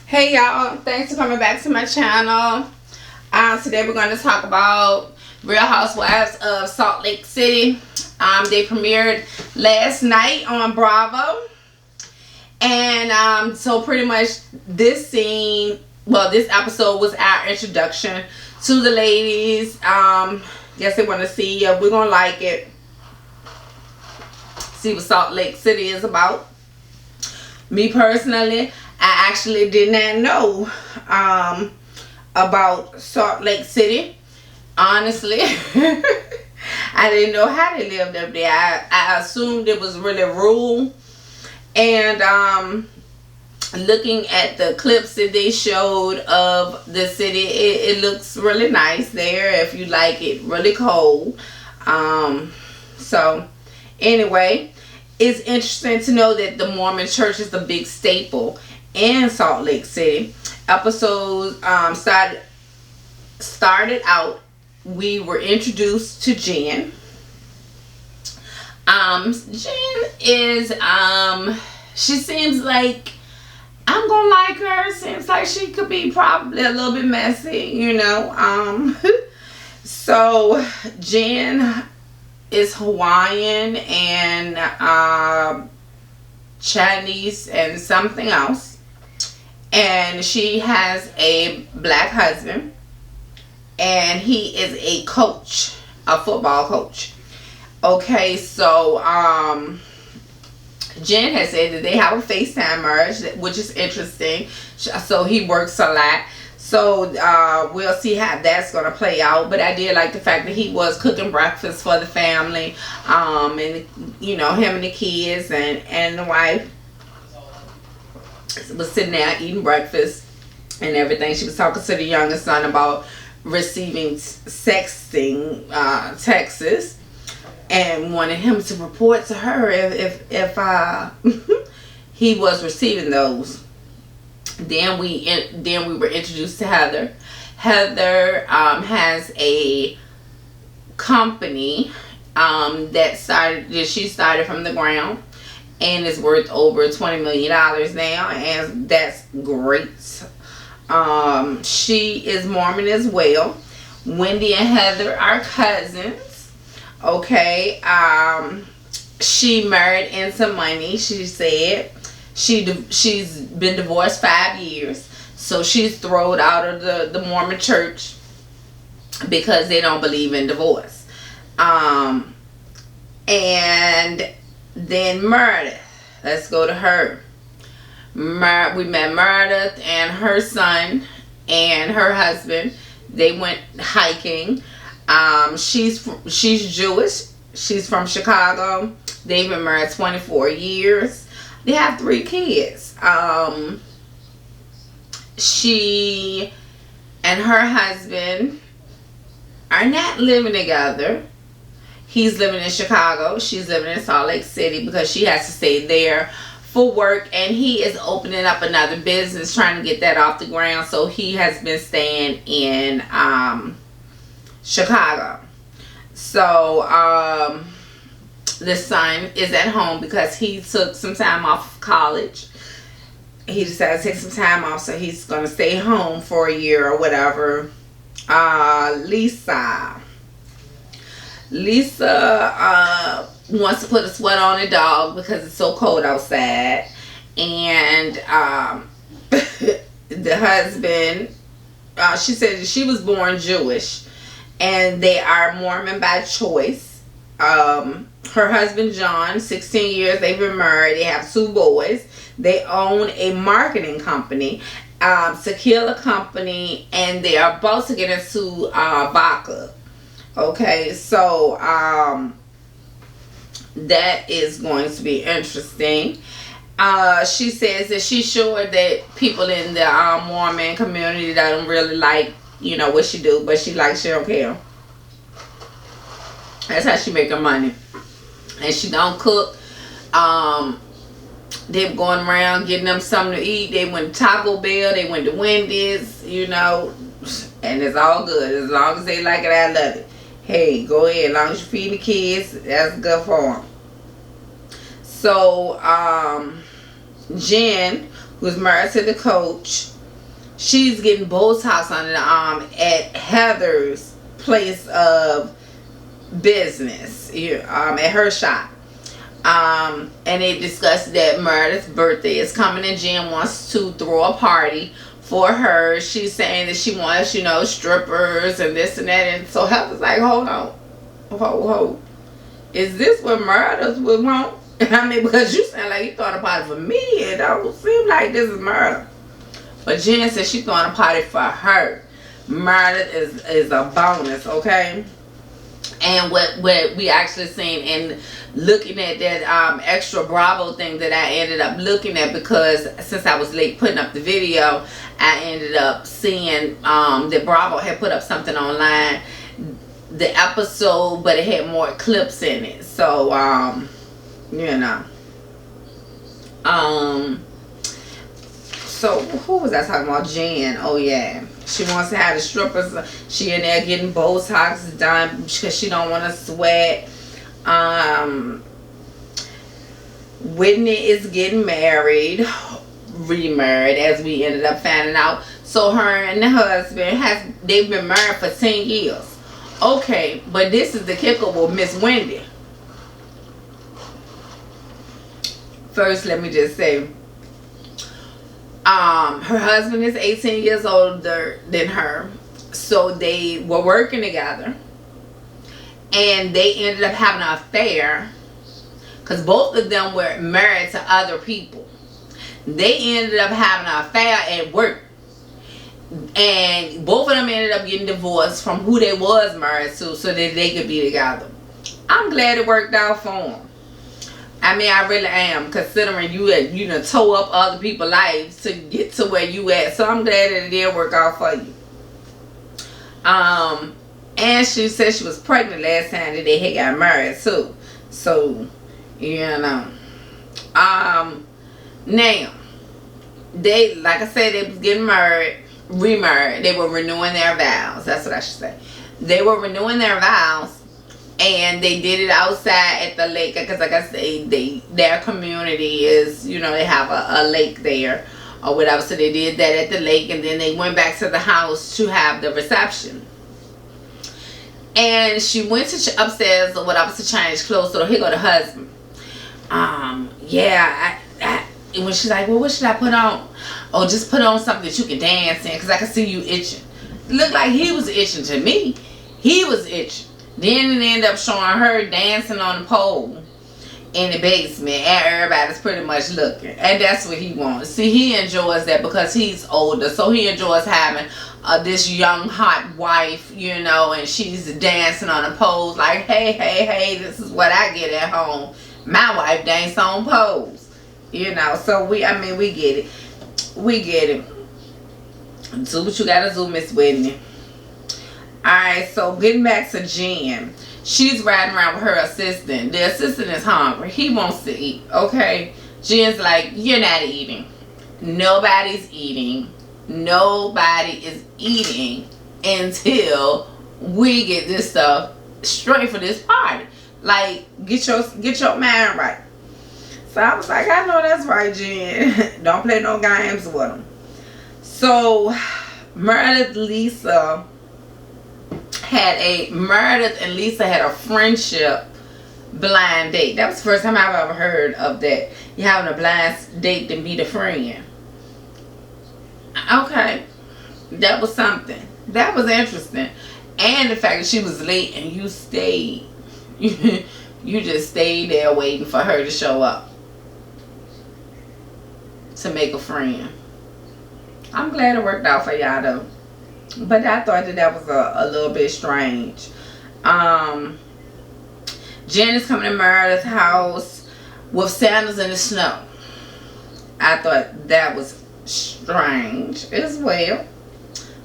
Hey y'all, thanks for coming back to my channel. Today we're going to talk about Real Housewives of Salt Lake City. They premiered last night on Bravo. And so pretty much this episode was our introduction to the ladies. Guess they want to see, we're going to like it. See what Salt Lake City is about. Me personally, I actually did not know about Salt Lake City. Honestly, I didn't know how they lived up there. I assumed it was really rural. And looking at the clips that they showed of the city, it looks really nice there if you like it really cold. So anyway, it's interesting to know that the Mormon church is a big staple in Salt Lake City. Episodes started out, we were introduced to Jen. Jen is she seems like I'm gonna like her. Seems like she could be probably a little bit messy, you know. So Jen is Hawaiian and Chinese and something else, and she has a black husband, and he is a coach, a football coach. Okay, so Jen has said that they have a FaceTime marriage, which is interesting. So he works a lot. So we'll see how that's going to play out. But I did like the fact that he was cooking breakfast for the family. And, you know, him and the kids and the wife was sitting there eating breakfast and everything. She was talking to the youngest son about receiving sexting texts and wanted him to report to her if he was receiving those. Then we were introduced to Heather. Heather has a company that she started from the ground and is worth over $20 million now, and that's great. She is Mormon as well. Wendy and Heather are cousins. Okay, she married into money. She said she's been divorced 5 years, so she's thrown out of the Mormon church because they don't believe in divorce. And then Meredith, let's go to her. We met Meredith and her son and her husband. They went hiking. She's Jewish. She's from Chicago. They've been married 24 years. They have 3 kids. She and her husband are not living together. He's living in Chicago. She's living in Salt Lake City because she has to stay there for work, and he is opening up another business, trying to get that off the ground. So he has been staying in Chicago. So the son is at home because he took some time off of college. He decided to take some time off, so he's going to stay home for a year or whatever. Lisa wants to put a sweater on the dog because it's so cold outside. And the husband, she said that she was born Jewish and they are Mormon by choice. Her husband John, 16 years, they've been married. They have 2 boys. They own a marketing company, tequila company, and they are about to get into vodka. Okay, so that is going to be interesting. She says that she's sure that people in the Mormon community don't really like, you know, what she do, but she don't care. That's how she make her money. And she don't cook. They were going around getting them something to eat. They went to Taco Bell. They went to Wendy's, you know, and it's all good. As long as they like it, I love it. Hey, go ahead. As long as you feed the kids, that's good for them. So, Jen, who's married to the coach, she's getting Botox on the arm at Heather's place of business, at her shop. And they discussed that Meredith's birthday is coming and Jen wants to throw a party for her. She's saying that she wants, strippers and this and that. And so Heather's like, hold on. Hold. Is this what Meredith would want? I mean, because you sound like you thought a party for me. It don't seem like this is Meredith. But Jen said she's throwing a party for her. Meredith is a bonus, okay? And what we actually seen and looking at that extra Bravo thing that I ended up looking at, because since I was late putting up the video, I ended up seeing that Bravo had put up something online, the episode, but it had more clips in it. So so who was I talking about? Jen. Oh yeah, she wants to have the strippers. She in there getting Botox done because she don't want to sweat. Whitney is getting married, remarried, as we ended up finding out. So her and the husband they've been married for 10 years. Okay, but this is the kicker with Miss Wendy. First, let me just say, her husband is 18 years older than her, so they were working together, and they ended up having an affair because both of them were married to other people. They ended up having an affair at work, and both of them ended up getting divorced from who they was married to so that they could be together. I'm glad it worked out for them. I mean, I really am, considering you know, tow up other people's lives to get to where you at. So I'm glad that it did work out for you. And she said she was pregnant last time that they had got married too. So, now they, like I said, they was getting married, remarried. They were renewing their vows. That's what I should say. They were renewing their vows. And they did it outside at the lake, because like I say, their community is, they have a lake there or whatever. So they did that at the lake, and then they went back to the house to have the reception. And she went to upstairs or whatever to change clothes. So here go the husband. When she's like, well, what should I put on? Oh, just put on something that you can dance in, because I can see you itching. Looked like he was itching to me. He was itching. Then it ended up showing her dancing on the pole in the basement, and everybody's pretty much looking. And that's what he wants. See, he enjoys that because he's older, so he enjoys having this young hot wife, and she's dancing on the poles like, hey, this is what I get at home. My wife dance on poles, So we get it. We get it. Do what you gotta do, Miss Whitney. Alright, so getting back to Jen. She's riding around with her assistant. The assistant is hungry. He wants to eat, okay? Jen's like, you're not eating. Nobody's eating. Nobody is eating until we get this stuff straight for this party. Like, get your mind right. So I was like, I know that's right, Jen. Don't play no games with them. So, Meredith and Lisa had a friendship blind date. That was the first time I've ever heard of that. You're having a blind date to meet a friend. Okay. That was something. That was interesting. And the fact that she was late and you stayed. You just stayed there waiting for her to show up to make a friend. I'm glad it worked out for y'all though. But I thought that was a little bit strange. Jen is coming to Meredith's house with sandals in the snow. I thought that was strange as well.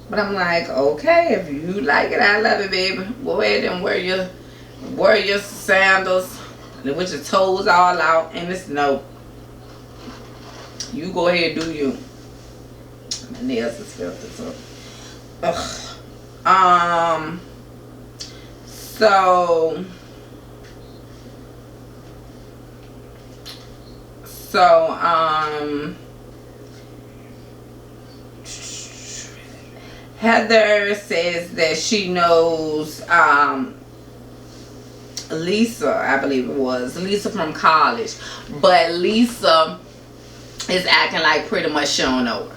But I'm like, okay, if you like it, I love it, baby. Go ahead and wear your sandals with your toes all out in the snow. You go ahead and do you. My nails is filthy, so. Heather says that she knows Lisa, I believe it was Lisa from college, but Lisa is acting like pretty much she don't know her.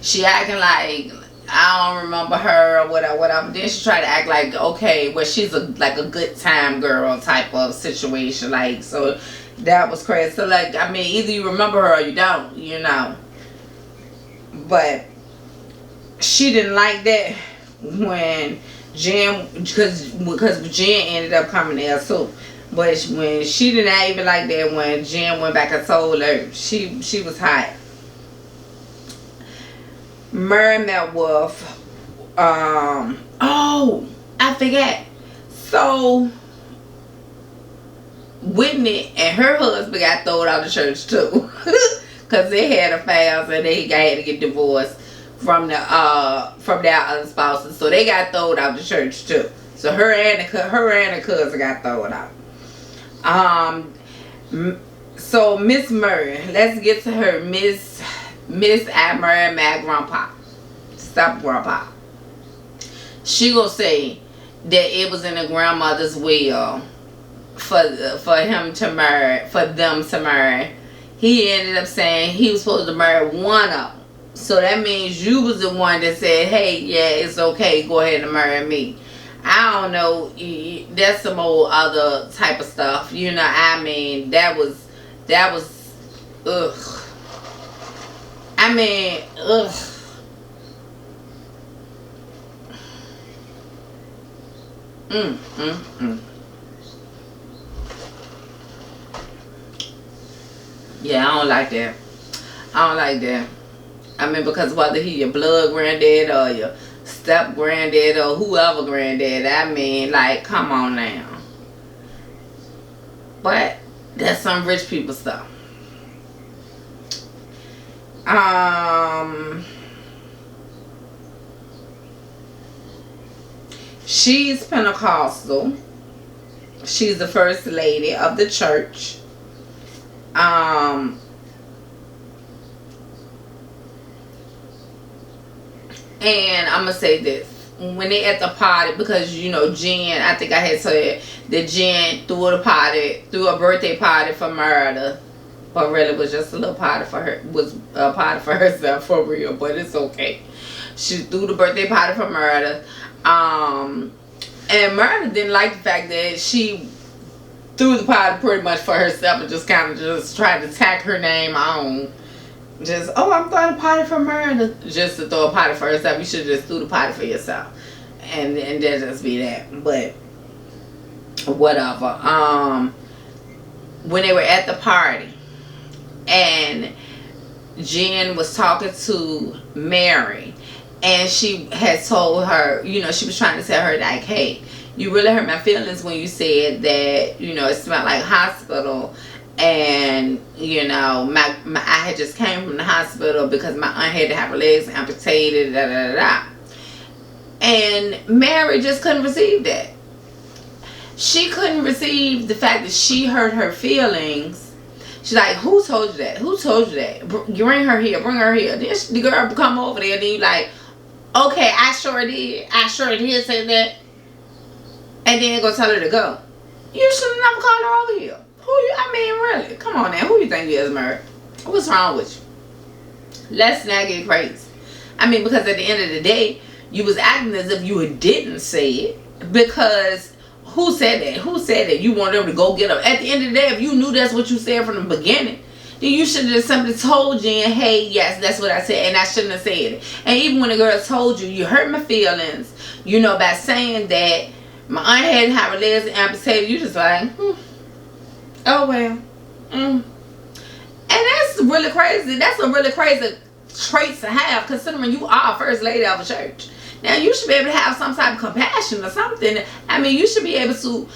She acting like I don't remember her or whatever. Then she tried to act like, okay, well, she's like a good time girl type of situation. Like, so that was crazy. So, like, I mean, either you remember her or you don't, you know. But she didn't like that when Jen, because Jen ended up coming there too. But when she didn't even like that when Jen went back and told her, she was hot. Murray met with, oh, I forget. So, Whitney and her husband got thrown out of church too. Because they had affairs and they had to get divorced from their other spouses. So they got thrown out of church too. So her and the cousin got thrown out. So Miss Murray, let's get to her. Miss I married my grandpa. Stop grandpa. She gonna say that it was in the grandmother's will for them to marry. He ended up saying he was supposed to marry one of them. So that means you was the one that said, hey, yeah, it's okay, go ahead and marry me. I don't know, that's some old other type of stuff. You know, I mean, that was, ugh. I mean, ugh. Yeah, I don't like that. I don't like that. I mean, because whether he your blood granddad or your step granddad or whoever granddad, I mean, like, come on now. But that's some rich people stuff. She's Pentecostal. She's the first lady of the church. And I'm gonna say this. When they at the party, because you know Jen, I think I had said that Jen threw a birthday party for Murder, but really was just a little party for her, was a party for herself for real, but it's okay. She threw the birthday party for Murder, and Murder didn't like the fact that she threw the party pretty much for herself and just kind of just tried to tack her name on. Just, oh, I'm throwing a party for Murder. Just to throw a party for herself. You should have just threw the party for yourself. And that just be that. But, whatever. When they were at the party, and Jen was talking to Mary, and she had told her, you know, she was trying to tell her, like, hey, you really hurt my feelings when you said that, you know, it smelled like hospital. And you know, I had just came from the hospital because my aunt had to have her legs amputated, and Mary just couldn't receive that. She couldn't receive the fact that she hurt her feelings. She's like, who told you that? Who told you that? Bring her here, bring her here. Then the girl come over there, and then you like, okay, I sure did say that, and then go tell her to go. You should have never called her over here. I mean, really, come on now. Who you think you is, Murray? What's wrong with you? Let's not get crazy. I mean, because at the end of the day, you was acting as if you didn't say it. Because who said that? Who said that? You wanted them to go get them. At the end of the day, if you knew that's what you said from the beginning, then you should have just simply told Jen, hey, yes, that's what I said, and I shouldn't have said it. And even when the girl told you, you hurt my feelings, you know, by saying that my aunt had to have her legs amputated, you just like, oh well. And that's really crazy. That's a really crazy trait to have, considering you are first lady of a church. Now you should be able to have some type of compassion or something. I mean, you should be able to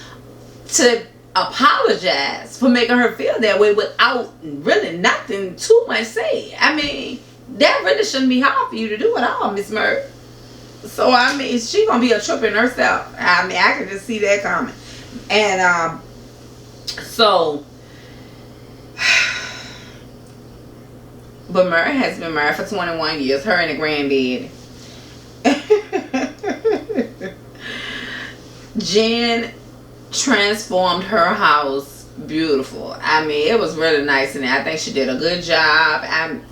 apologize for making her feel that way without really nothing too much say. I mean, that really shouldn't be hard for you to do at all, Miss Murray. So I mean, she gonna be a trip in herself. I mean, I can just see that coming. And so, but Murray has been married for 21 years. Her and the granddaddy. Jen transformed her house beautiful. I mean, it was really nice in there. I think she did a good job.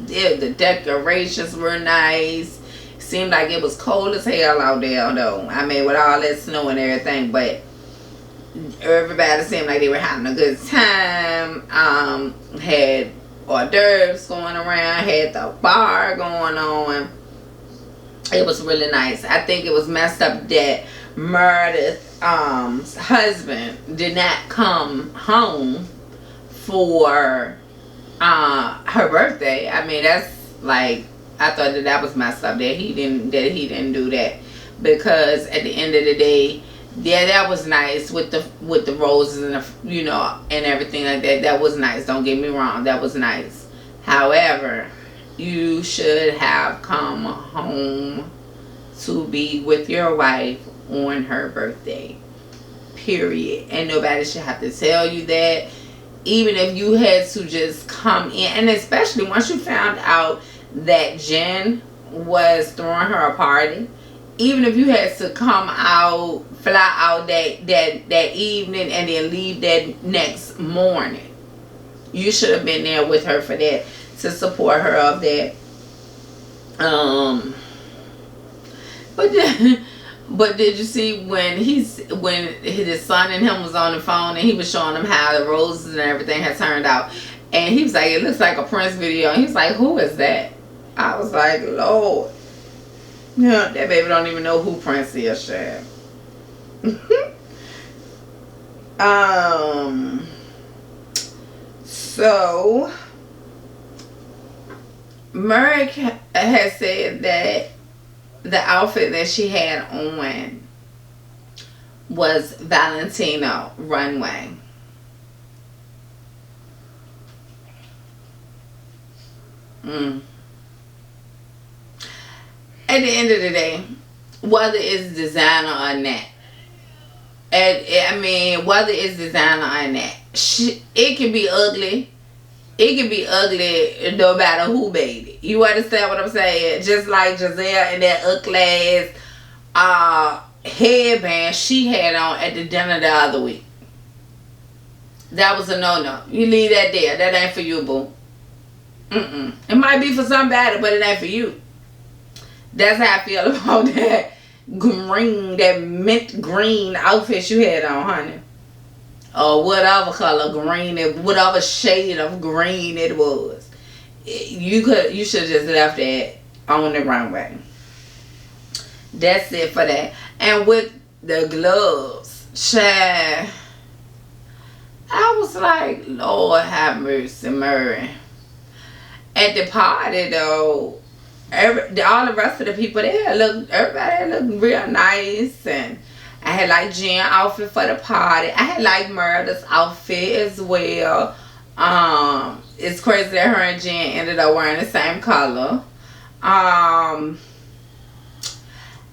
The decorations were nice. Seemed like it was cold as hell out there, though. I mean, with all that snow and everything, but everybody seemed like they were having a good time. Had hors d'oeuvres going around, had the bar going on. It was really nice. I think it was messed up that Meredith's husband did not come home for her birthday. I mean, that's like, I thought that was messed up that he didn't do that, because at the end of the day, yeah, that was nice with the roses and and everything like that. That was nice. Don't get me wrong, that was nice. However, you should have come home to be with your wife on her birthday. Period. And nobody should have to tell you that. Even if you had to just come in, and especially once you found out that Jen was throwing her a party, even if you had to come out, fly out that evening and then leave that next morning, you should have been there with her for that, to support her of that. But did you see when his son and him was on the phone and he was showing them how the roses and everything had turned out, and he was like, it looks like a Prince video, and he was like, who is that? I was like, Lord, that baby don't even know who Prince is, child. So Merrick has said that the outfit that she had on was Valentino runway. At the end of the day, whether it's designer or not, whether it's designer or not, it can be ugly. It can be ugly no matter who made it. You understand what I'm saying? Just like Giselle and that ugly headband she had on at the dinner the other week. That was a no-no. You leave that there. That ain't for you, boo. It might be for somebody, but it ain't for you. That's how I feel about that green, that mint green outfit you had on, honey. Or whatever color green, whatever shade of green it was. You should have just left that on the runway. That's it for that. And with the gloves, child, I was like, Lord have mercy, Murray. At the party though, all the rest of the people there everybody looked real nice, and I had like Jen outfit for the party. I had like Meredith's outfit as well. It's crazy that her and Jen ended up wearing the same color.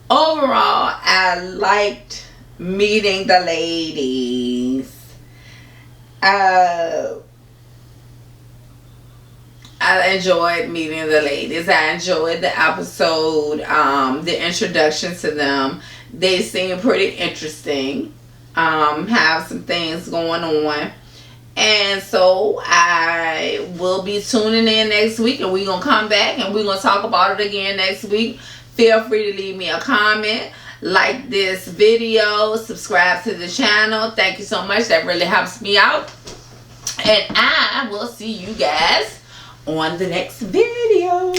Overall, I liked meeting the ladies. I enjoyed meeting the ladies. I enjoyed the episode, the introduction to them. They seem pretty interesting. Have some things going on. And so I will be tuning in next week, and we're going to come back and we're going to talk about it again next week. Feel free to leave me a comment, like this video, subscribe to the channel. Thank you so much. That really helps me out. And I will see you guys on the next video.